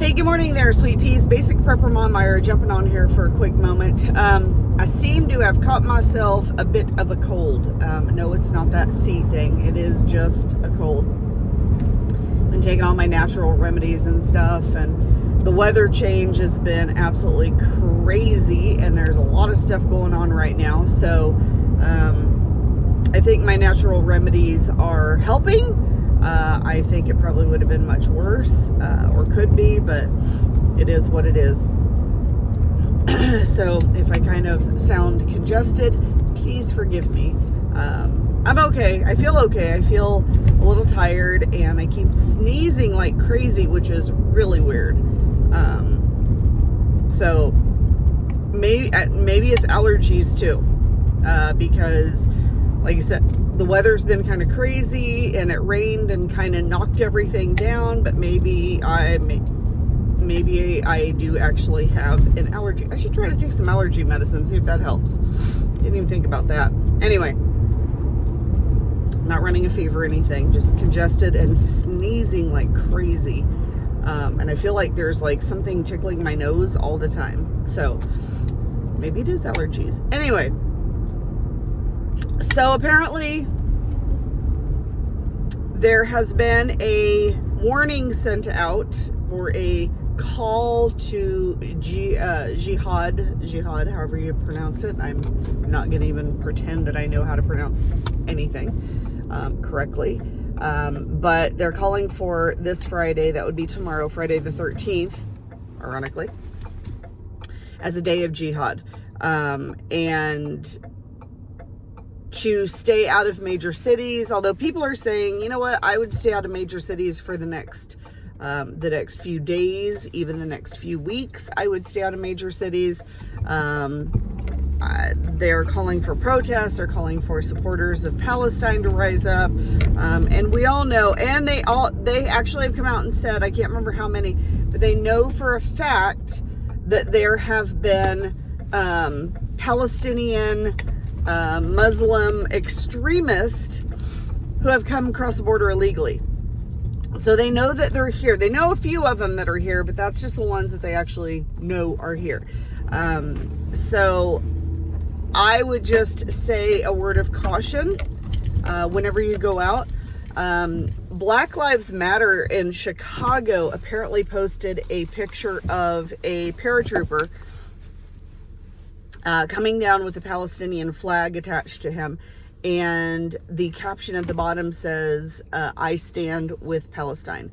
Hey, good morning there, sweet peas. Basic Prepper Mom Myra jumping on here for a quick moment. I seem to have caught myself a bit of a cold. No, it's not that C thing. It is just a cold. Been taking all my natural remedies and stuff, and the weather change has been absolutely crazy, and there's a lot of stuff going on right now. So I think my natural remedies are helping. I think it probably would have been much worse, or could be, but it is what it is. So if I kind of sound congested, please forgive me. I'm okay. I feel okay. I feel a little tired, and I keep sneezing like crazy, which is really weird. So maybe it's allergies too, because like I said, the weather's been kind of crazy, and it rained and kind of knocked everything down, but maybe I do actually have an allergy. I should try to take some allergy medicine, see if that helps. Didn't even think about that. Anyway, not running a fever or anything, just congested and sneezing like crazy. And I feel like there's like something tickling my nose all the time. So maybe it is allergies. Anyway, so apparently there has been a warning sent out for a call to jihad, however you pronounce it. I'm not going to even pretend that I know how to pronounce anything correctly. But they're calling for this Friday, that would be tomorrow, Friday the 13th, ironically, as a day of jihad. And to stay out of major cities, although people are saying, you know what, I would stay out of major cities for the next few days, even the next few weeks. I would stay out of major cities. They're calling for protests. They're calling for supporters of Palestine to rise up. And we all know, and they actually have come out and said, I can't remember how many, but they know for a fact that there have been Palestinian Muslim extremists who have come across the border illegally. So they know that they're here. They know a few of them that are here, but that's just the ones that they actually know are here. So I would just say a word of caution whenever you go out. Black Lives Matter in Chicago apparently posted a picture of a paratrooper coming down with a Palestinian flag attached to him, and the caption at the bottom says, I stand with Palestine.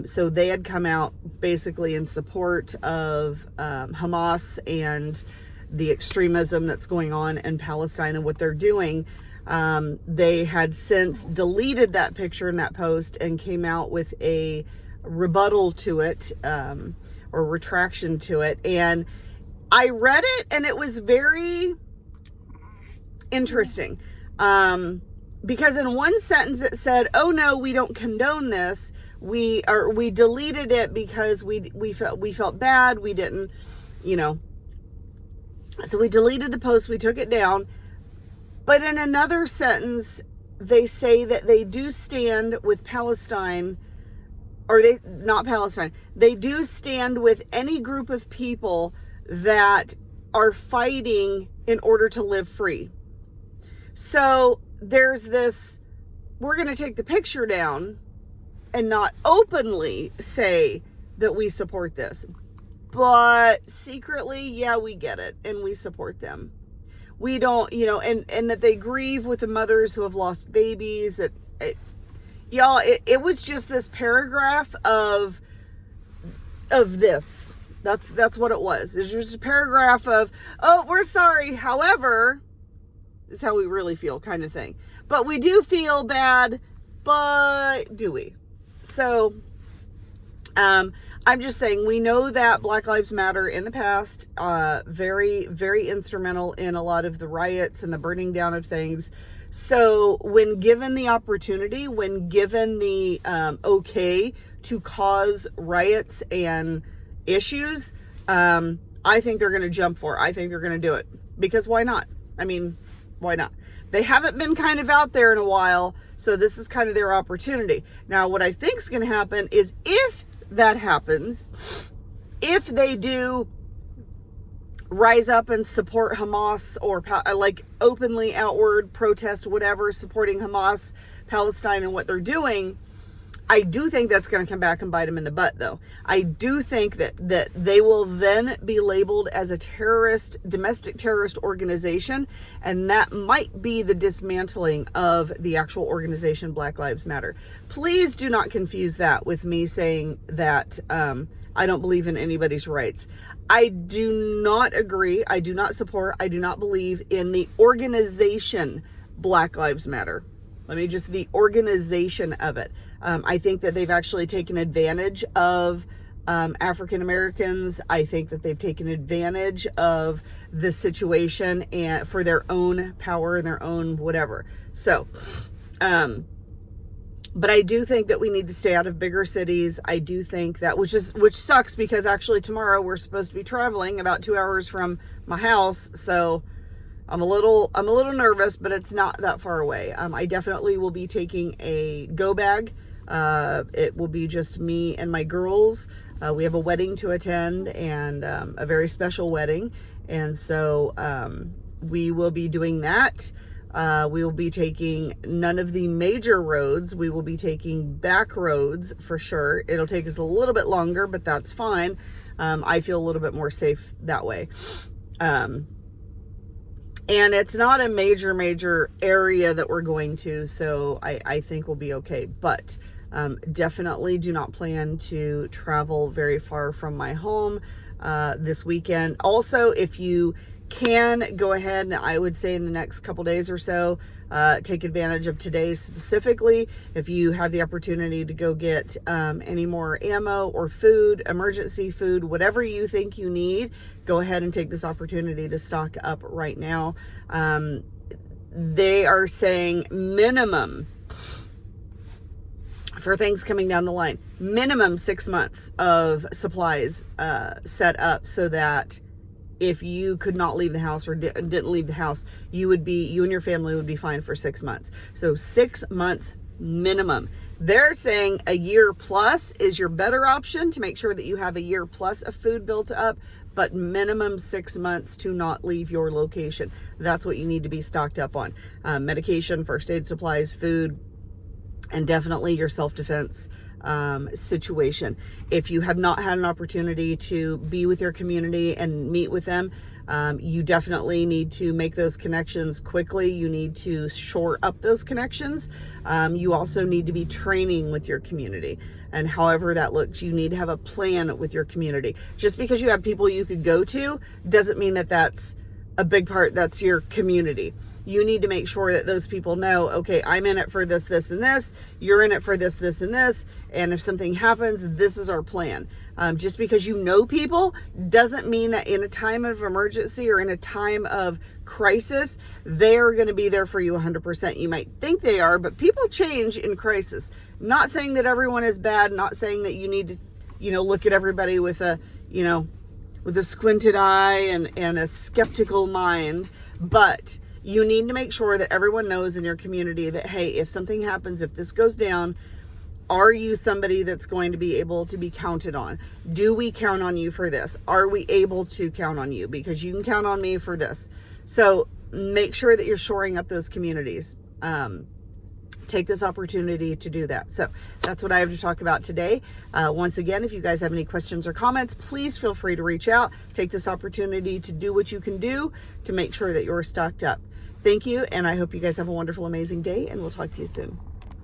So they had come out basically in support of Hamas and the extremism that's going on in Palestine and what they're doing. They had since deleted that picture and that post and came out with a rebuttal to it, or retraction to it. And I read it, and it was very interesting, because in one sentence it said, oh no, we don't condone this. We deleted it because we felt bad. We didn't, so we deleted the post. We took it down. But in another sentence, they say that they do stand with Palestine, or they do stand with any group of people that are fighting in order to live free. So there's this, we're going to take the picture down and not openly say that we support this, but secretly, yeah, we get it, and we support them. We don't, and that they grieve with the mothers who have lost babies. It was just this paragraph of this. That's what it was. It's just a paragraph of, oh, we're sorry. However, it's how we really feel, kind of thing. But we do feel bad, but do we? So, I'm just saying, we know that Black Lives Matter in the past, very, very instrumental in a lot of the riots and the burning down of things. So when given the opportunity, when given the okay to cause riots and issues, I think they're going to jump for it. I think they're going to do it, because why not? I mean, why not? They haven't been kind of out there in a while, so this is kind of their opportunity. Now, what I think is going to happen is, if that happens, if they do rise up and support Hamas, or like openly outward protest, whatever, supporting Hamas, Palestine, and what they're doing, I do think that's going to come back and bite them in the butt, though. I do think that they will then be labeled as a terrorist, domestic terrorist organization, and that might be the dismantling of the actual organization Black Lives Matter. Please do not confuse that with me saying that I don't believe in anybody's rights. I do not agree. I do not support. I do not believe in the organization Black Lives Matter. The organization of it. I think that they've actually taken advantage of African Americans. I think that they've taken advantage of the situation and for their own power and their own whatever. So, but I do think that we need to stay out of bigger cities. I do think that, which sucks, because actually tomorrow we're supposed to be traveling about 2 hours from my house. So I'm a little nervous, but it's not that far away. I definitely will be taking a go bag. It will be just me and my girls. We have a wedding to attend, and a very special wedding. And so we will be doing that. We will be taking none of the major roads. We will be taking back roads for sure. It'll take us a little bit longer, but that's fine. I feel a little bit more safe that way. And it's not a major area that we're going to, so I think we'll be okay. But definitely do not plan to travel very far from my home this weekend. Also, if you can, go ahead, and I would say in the next couple days or so, take advantage of today specifically. If you have the opportunity to go get any more ammo or food, emergency food, whatever you think you need, go ahead and take this opportunity to stock up right now. They are saying minimum, for things coming down the line, minimum 6 months of supplies set up, so that if you could not leave the house or didn't leave the house, you and your family would be fine for 6 months. So 6 months minimum. They're saying a year plus is your better option, to make sure that you have a year plus of food built up, but minimum 6 months to not leave your location. That's what you need to be stocked up on. Medication, first aid supplies, food, and definitely your self-defense situation. If you have not had an opportunity to be with your community and meet with them, you definitely need to make those connections quickly. You need to shore up those connections. You also need to be training with your community, and however that looks, you need to have a plan with your community. Just because you have people you could go to doesn't mean that that's a big part, that's your community. You need to make sure that those people know, okay, I'm in it for this, this, and this. You're in it for this, this, and this. And if something happens, this is our plan. Just because you know people doesn't mean that in a time of emergency or in a time of crisis, they're going to be there for you 100%. You might think they are, but people change in crisis. Not saying that everyone is bad, not saying that you need to, look at everybody with a, with a squinted eye and a skeptical mind, but you need to make sure that everyone knows in your community that, hey, if something happens, if this goes down, are you somebody that's going to be able to be counted on? Do we count on you for this? Are we able to count on you? Because you can count on me for this. So make sure that you're shoring up those communities. Take this opportunity to do that. So that's what I have to talk about today. Once again, if you guys have any questions or comments, please feel free to reach out. Take this opportunity to do what you can do to make sure that you're stocked up. Thank you, and I hope you guys have a wonderful, amazing day, and we'll talk to you soon.